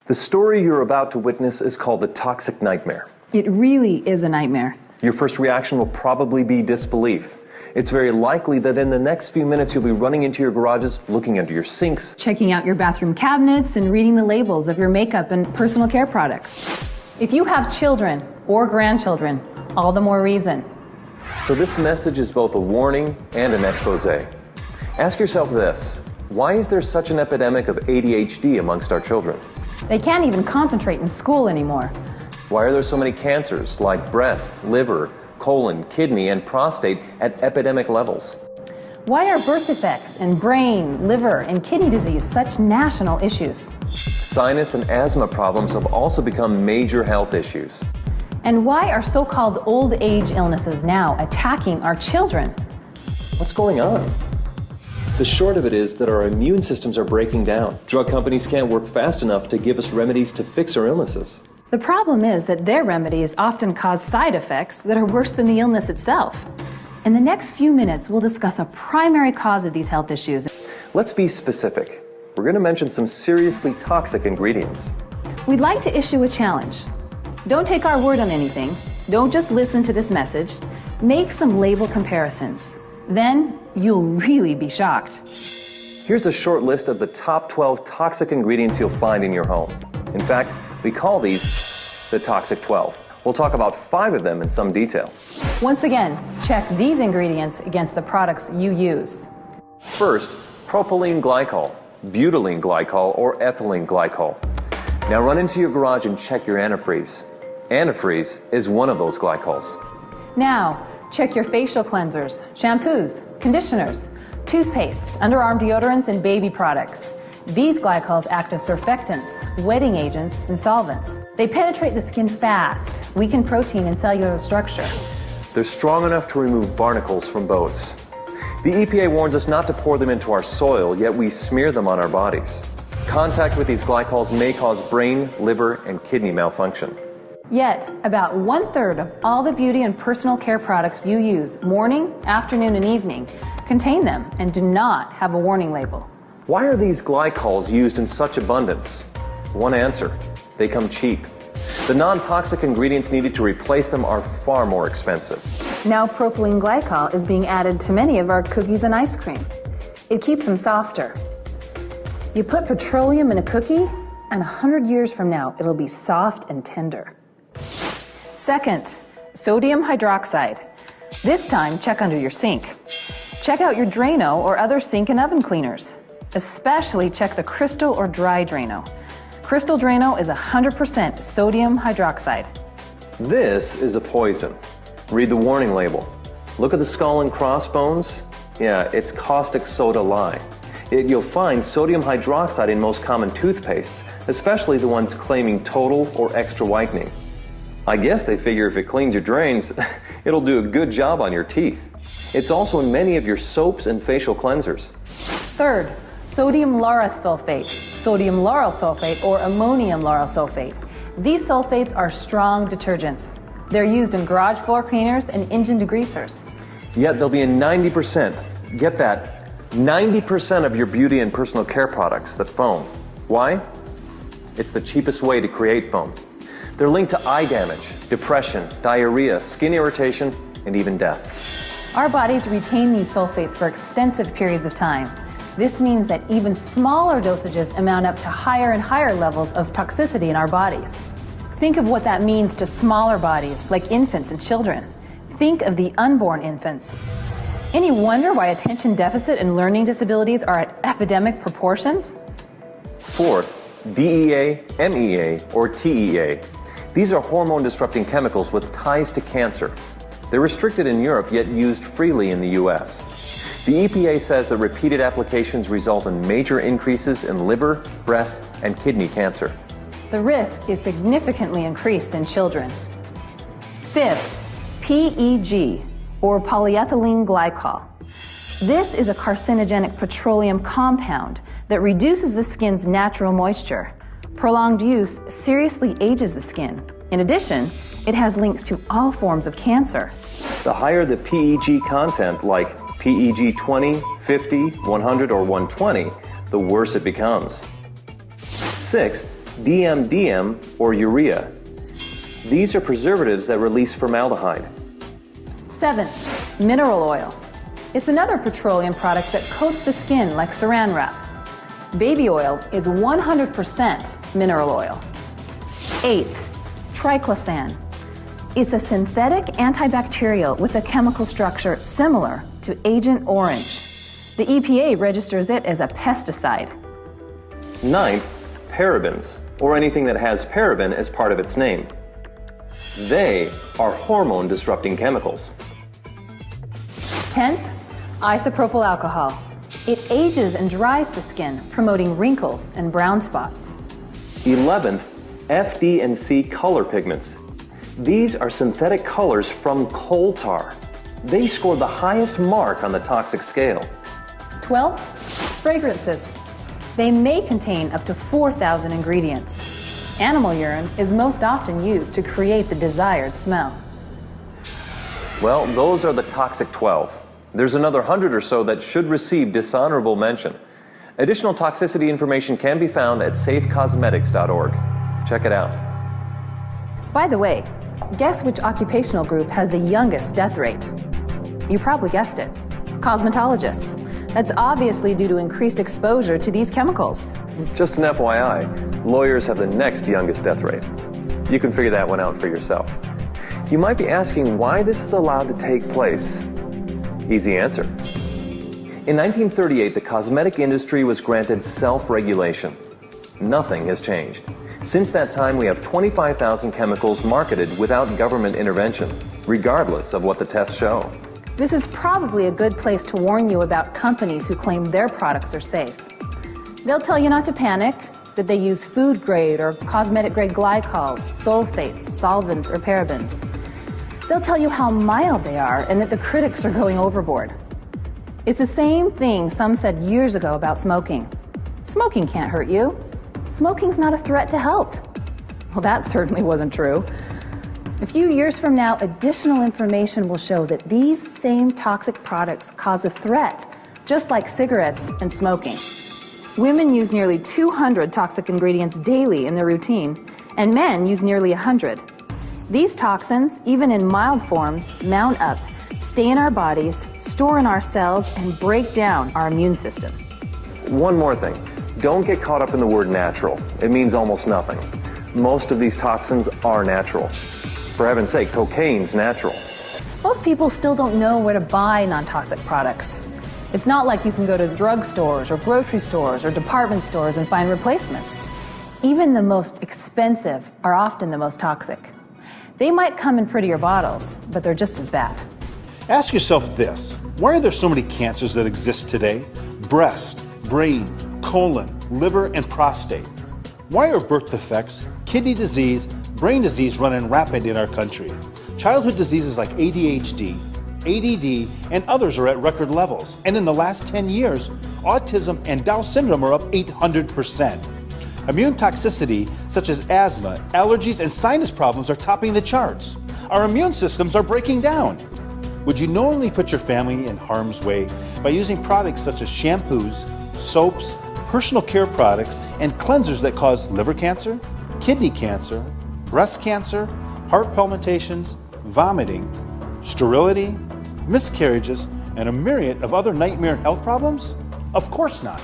The story you're about to witness is called the toxic nightmare. It really is a nightmare. Your first reaction will probably be disbelief. It's very likely that in the next few minutes you'll be running into your garages, looking under your sinks, Checking out your bathroom cabinets and reading the labels of your makeup and personal care products. If you have children or grandchildren, all the more reason. So this message is both a warning and an expose. Ask yourself this: why is there such an epidemic of ADHD amongst our children? They can't even concentrate in school anymore. Why are there so many cancers like breast, liver, colon, kidney, and prostate at epidemic levels? Why are birth defects and brain, liver, and kidney disease such national issues? Sinus and asthma problems have also become major health issues. And why are so-called old age illnesses now attacking our children? What's going on? The short of it is that our immune systems are breaking down. Drug companies can't work fast enough to give us remedies to fix our illnesses. The problem is that their remedies often cause side effects that are worse than the illness itself. In the next few minutes, we'll discuss a primary cause of these health issues. Let's be specific. We're going to mention some seriously toxic ingredients. We'd like to issue a challenge. Don't take our word on anything. Don't just listen to this message. Make some label comparisons. Then you'll really be shocked. Here's a short list of the top 12 toxic ingredients you'll find in your home. In fact, we call these the Toxic 12. We'll talk about 5 of them in some detail. Once again, check these ingredients against the products you use. First, propylene glycol, butylene glycol, or ethylene glycol. Now run into your garage and check your antifreeze. Antifreeze is one of those glycols. Now, check your facial cleansers, shampoos, conditioners, toothpaste, underarm deodorants, and baby products. These glycols act as surfactants, wetting agents, and solvents. They penetrate the skin fast, weaken protein and cellular structure. They're strong enough to remove barnacles from boats. The EPA warns us not to pour them into our soil, yet we smear them on our bodies. Contact with these glycols may cause brain, liver, and kidney malfunction. Yet, about 1/3 of all the beauty and personal care products you use morning, afternoon, and evening contain them and do not have a warning label. Why are these glycols used in such abundance? One answer: they come cheap. The non-toxic ingredients needed to replace them are far more expensive. Now propylene glycol is being added to many of our cookies and ice cream. It keeps them softer. You put petroleum in a cookie, and 100 years from now, it'll be soft and tender. Second, sodium hydroxide. This time, check under your sink. Check out your Drano or other sink and oven cleaners. Especially check the crystal or dry Drano. Crystal Drano is 100% sodium hydroxide. This is a poison. Read the warning label. Look at the skull and crossbones. Yeah, it's caustic soda lye. You'll find sodium hydroxide in most common toothpastes, especially the ones claiming total or extra whitening. I guess they figure if it cleans your drains, it'll do a good job on your teeth. It's also in many of your soaps and facial cleansers. Third, sodium lauryl sulfate, sodium lauryl sulfate, or ammonium lauryl sulfate. These sulfates are strong detergents. They're used in garage floor cleaners and engine degreasers. Yet they'll be in 90%, get that, 90% of your beauty and personal care products that foam. Why? It's the cheapest way to create foam. They're linked to eye damage, depression, diarrhea, skin irritation, and even death. Our bodies retain these sulfates for extensive periods of time. This means that even smaller dosages amount up to higher and higher levels of toxicity in our bodies. Think of what that means to smaller bodies, like infants and children. Think of the unborn infants. Any wonder why attention deficit and learning disabilities are at epidemic proportions? Fourth, DEA, MEA, or TEA. These are hormone-disrupting chemicals with ties to cancer. They're restricted in Europe, yet used freely in the US. The EPA says that repeated applications result in major increases in liver, breast, and kidney cancer. The risk is significantly increased in children. Fifth, PEG, or polyethylene glycol. This is a carcinogenic petroleum compound that reduces the skin's natural moisture. Prolonged use seriously ages the skin. In addition, it has links to all forms of cancer. The higher the PEG content, like PEG 20, 50, 100, or 120, the worse it becomes. Sixth, DMDM, or urea. These are preservatives that release formaldehyde. 7. Mineral oil. It's another petroleum product that coats the skin like saran wrap. Baby oil is 100% mineral oil. 8. Triclosan. It's a synthetic antibacterial with a chemical structure similar to Agent Orange. The EPA registers it as a pesticide. 9. Parabens, or anything that has paraben as part of its name. They are hormone-disrupting chemicals. 10th, isopropyl alcohol. It ages and dries the skin, promoting wrinkles and brown spots. 11th, FD and C color pigments. These are synthetic colors from coal tar. They scored the highest mark on the toxic scale. 12th, fragrances. They may contain up to 4,000 ingredients. Animal urine is most often used to create the desired smell. Well, those are the toxic 12. There's another 100 or so that should receive dishonorable mention. Additional toxicity information can be found at safecosmetics.org. Check it out. By the way, guess which occupational group has the youngest death rate? You probably guessed it. Cosmetologists. That's obviously due to increased exposure to these chemicals. Just an FYI, lawyers have the next youngest death rate. You can figure that one out for yourself. You might be asking why this is allowed to take place. Easy answer. In 1938, the cosmetic industry was granted self-regulation. Nothing has changed. Since that time, we have 25,000 chemicals marketed without government intervention, regardless of what the tests show. This is probably a good place to warn you about companies who claim their products are safe. They'll tell you not to panic, that they use food-grade or cosmetic-grade glycols, sulfates, solvents, or parabens. They'll tell you how mild they are and that the critics are going overboard. It's the same thing some said years ago about smoking. Smoking can't hurt you. Smoking's not a threat to health. Well, that certainly wasn't true. A few years from now, additional information will show that these same toxic products cause a threat, just like cigarettes and smoking. Women use nearly 200 toxic ingredients daily in their routine, and men use nearly 100. These toxins, even in mild forms, mount up, stay in our bodies, store in our cells, and break down our immune system. One more thing. Don't get caught up in the word natural. It means almost nothing. Most of these toxins are natural. For heaven's sake, cocaine's natural. Most people still don't know where to buy non-toxic products. It's not like you can go to drugstores or grocery stores or department stores and find replacements. Even the most expensive are often the most toxic. They might come in prettier bottles, but they're just as bad. Ask yourself this: why are there so many cancers that exist today? Breast, brain, colon, liver, and prostate. Why are birth defects, kidney disease, brain disease running rapid in our country? Childhood diseases like ADHD, ADD, and others are at record levels. And in the last 10 years, autism and Down syndrome are up 800%. Immune toxicity, such as asthma, allergies, and sinus problems are topping the charts. Our immune systems are breaking down. Would you knowingly put your family in harm's way by using products such as shampoos, soaps, personal care products, and cleansers that cause liver cancer, kidney cancer, breast cancer, heart palpitations, vomiting, sterility, miscarriages, and a myriad of other nightmare health problems? Of course not.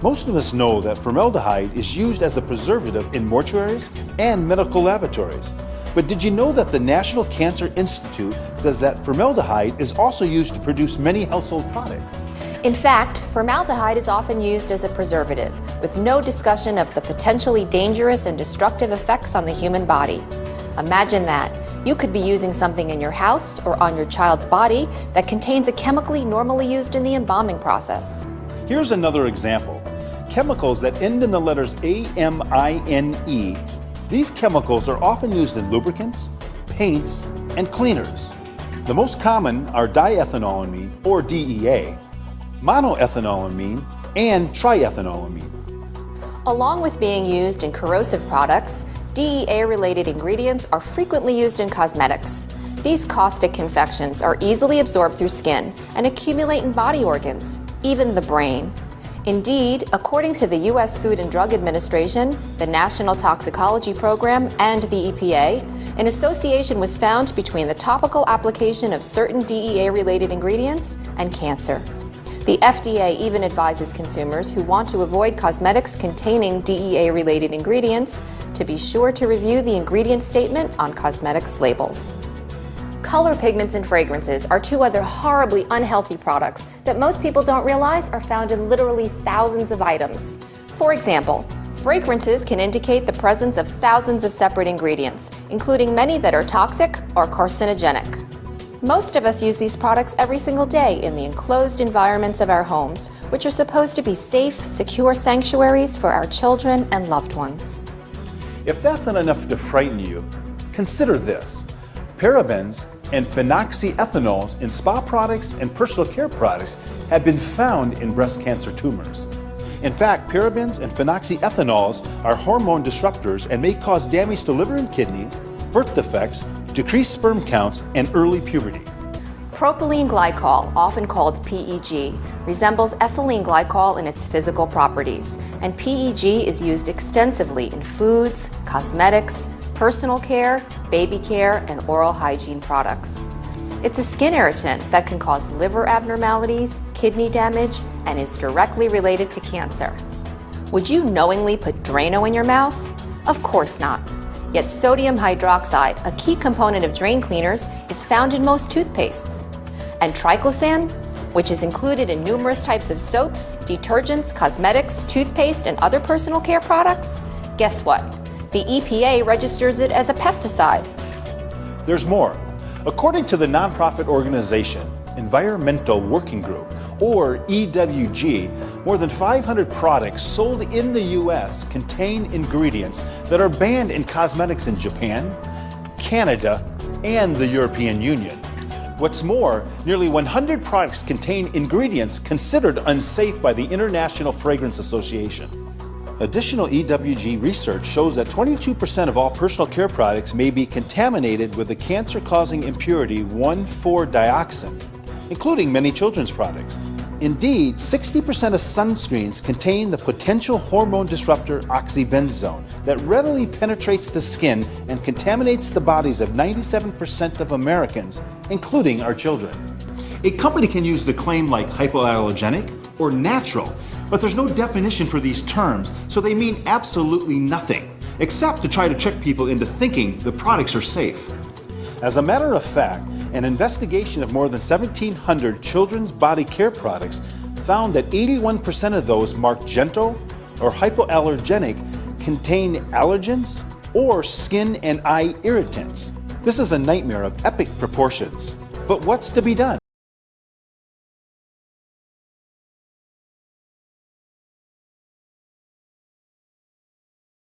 Most of us know that formaldehyde is used as a preservative in mortuaries and medical laboratories. But did you know that the National Cancer Institute says that formaldehyde is also used to produce many household products? In fact, formaldehyde is often used as a preservative, with no discussion of the potentially dangerous and destructive effects on the human body. Imagine that. You could be using something in your house or on your child's body that contains a chemically normally used in the embalming process. Here's another example. Chemicals that end in the letters AMINE. These chemicals are often used in lubricants, paints, and cleaners. The most common are diethanolamine, or DEA, monoethanolamine, and triethanolamine. Along with being used in corrosive products, DEA-related ingredients are frequently used in cosmetics. These caustic confections are easily absorbed through skin and accumulate in body organs, even the brain. Indeed, according to the U.S. Food and Drug Administration, the National Toxicology Program, and the EPA, an association was found between the topical application of certain DEA-related ingredients and cancer. The FDA even advises consumers who want to avoid cosmetics containing DEA-related ingredients to be sure to review the ingredient statement on cosmetics labels. Color pigments and fragrances are two other horribly unhealthy products that most people don't realize are found in literally thousands of items. For example, fragrances can indicate the presence of thousands of separate ingredients, including many that are toxic or carcinogenic. Most of us use these products every single day in the enclosed environments of our homes, which are supposed to be safe, secure sanctuaries for our children and loved ones. If that's not enough to frighten you, consider this. Parabens and phenoxyethanols in spa products and personal care products have been found in breast cancer tumors. In fact, parabens and phenoxyethanols are hormone disruptors and may cause damage to liver and kidneys, birth defects, decreased sperm counts, and early puberty. Propylene glycol, often called PEG, resembles ethylene glycol in its physical properties, and PEG is used extensively in foods, cosmetics, personal care, baby care, and oral hygiene products. It's a skin irritant that can cause liver abnormalities, kidney damage, and is directly related to cancer. Would you knowingly put Drano in your mouth? Of course not. Yet sodium hydroxide, a key component of drain cleaners, is found in most toothpastes. And triclosan, which is included in numerous types of soaps, detergents, cosmetics, toothpaste, and other personal care products? Guess what? The EPA registers it as a pesticide. There's more. According to the nonprofit organization Environmental Working Group, or EWG, more than 500 products sold in the U.S. contain ingredients that are banned in cosmetics in Japan, Canada, and the European Union. What's more, nearly 100 products contain ingredients considered unsafe by the International Fragrance Association. Additional EWG research shows that 22% of all personal care products may be contaminated with the cancer-causing impurity 1,4-dioxin, including many children's products. Indeed, 60% of sunscreens contain the potential hormone disruptor oxybenzone that readily penetrates the skin and contaminates the bodies of 97% of Americans, including our children. A company can use the claim like hypoallergenic or natural, but there's no definition for these terms, so they mean absolutely nothing, except to try to trick people into thinking the products are safe. As a matter of fact, an investigation of more than 1,700 children's body care products found that 81% of those marked gentle or hypoallergenic contain allergens or skin and eye irritants. This is a nightmare of epic proportions. But what's to be done?